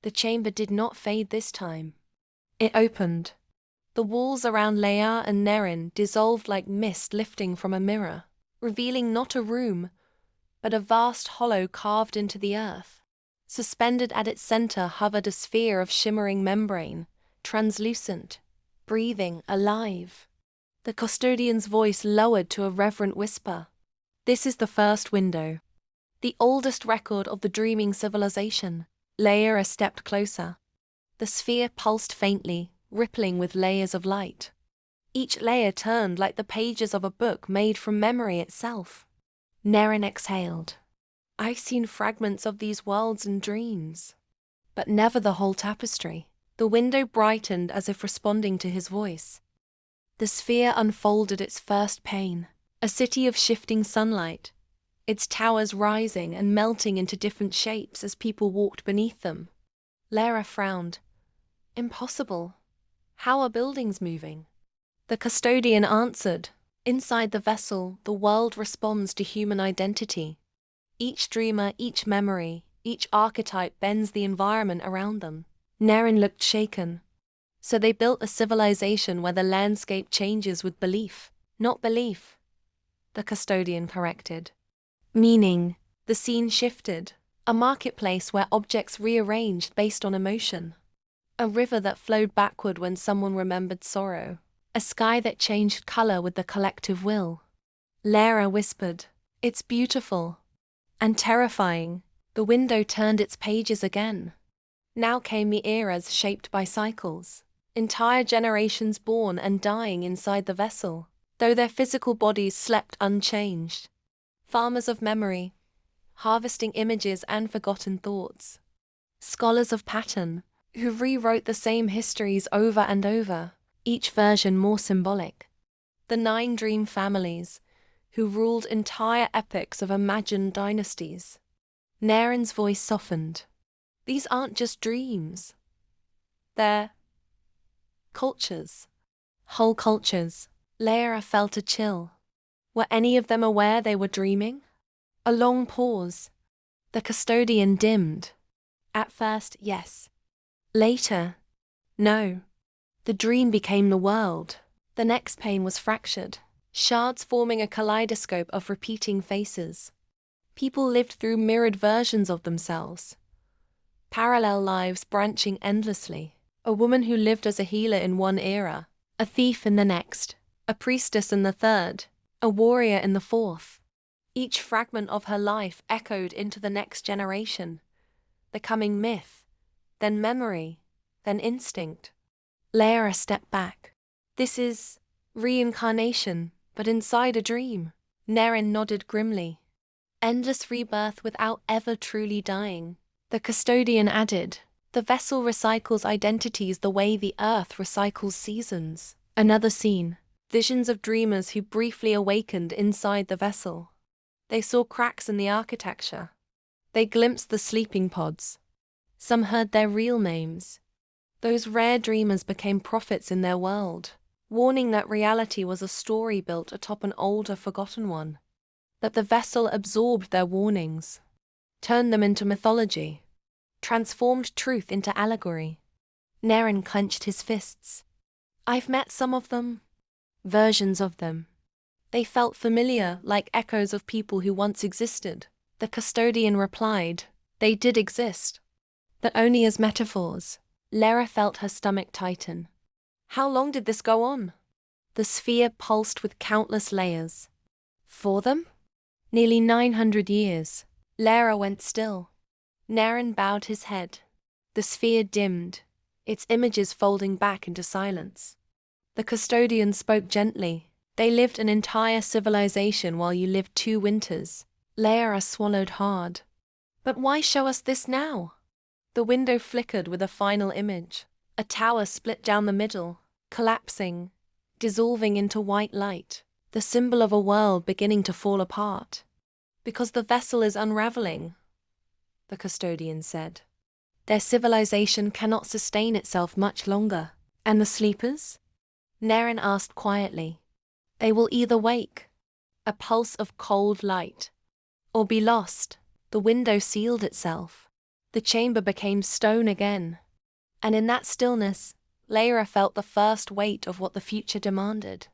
The chamber did not fade this time. It opened. The walls around Leia and Nerin dissolved like mist lifting from a mirror, revealing not a room, but a vast hollow carved into the earth. Suspended at its center hovered a sphere of shimmering membrane, translucent, breathing, alive. The custodian's voice lowered to a reverent whisper. This is the first window. The oldest record of the dreaming civilization. Leia stepped closer. The sphere pulsed faintly, rippling with layers of light. Each layer turned like the pages of a book made from memory itself. Nerin exhaled. I've seen fragments of these worlds in dreams, but never the whole tapestry. The window brightened as if responding to his voice. The sphere unfolded its first pane, a city of shifting sunlight, its towers rising and melting into different shapes as people walked beneath them. Lara frowned. Impossible. How are buildings moving? The custodian answered. Inside the vessel, the world responds to human identity. Each dreamer, each memory, each archetype bends the environment around them. Nerin looked shaken. So they built a civilization where the landscape changes with belief, not belief. The custodian corrected. Meaning, the scene shifted. A marketplace where objects rearranged based on emotion. A river that flowed backward when someone remembered sorrow. A sky that changed color with the collective will. Lara whispered, "It's beautiful." And terrifying. The window turned its pages again. Now came the eras shaped by cycles. Entire generations born and dying inside the vessel, though their physical bodies slept unchanged. Farmers of memory, harvesting images and forgotten thoughts. Scholars of pattern, who rewrote the same histories over and over, each version more symbolic. The 9 dream families, who ruled entire epochs of imagined dynasties. Nerin's voice softened. These aren't just dreams. They're cultures. Whole cultures. Leia felt a chill. Were any of them aware they were dreaming? A long pause. The custodian dimmed. At first, yes. Later, no. The dream became the world. The next pane was fractured. Shards forming a kaleidoscope of repeating faces. People lived through mirrored versions of themselves. Parallel lives branching endlessly. A woman who lived as a healer in one era, a thief in the next, a priestess in the third, a warrior in the fourth. Each fragment of her life echoed into the next generation, becoming myth, then memory, then instinct. Leia stepped back. This is reincarnation, but inside a dream. Nerin nodded grimly. Endless rebirth without ever truly dying. The custodian added, the vessel recycles identities the way the earth recycles seasons. Another scene. Visions of dreamers who briefly awakened inside the vessel. They saw cracks in the architecture. They glimpsed the sleeping pods. Some heard their real names. Those rare dreamers became prophets in their world, warning that reality was a story built atop an older, forgotten one. That the vessel absorbed their warnings, turned them into mythology, transformed truth into allegory. Nerin clenched his fists. I've met some of them. Versions of them. They felt familiar, like echoes of people who once existed. The custodian replied, they did exist, but only as metaphors. Lara felt her stomach tighten. How long did this go on? The sphere pulsed with countless layers. For them? Nearly 900 years. Lara went still. Nerin bowed his head. The sphere dimmed, its images folding back into silence. The custodian spoke gently. They lived an entire civilization while you lived 2 winters. Lara swallowed hard. But why show us this now? The window flickered with a final image. A tower split down the middle, collapsing, dissolving into white light, the symbol of a world beginning to fall apart. Because the vessel is unraveling, the custodian said. Their civilization cannot sustain itself much longer. And the sleepers? Nerin asked quietly. They will either wake, a pulse of cold light, or be lost. The window sealed itself. The chamber became stone again, and in that stillness, Layra felt the first weight of what the future demanded.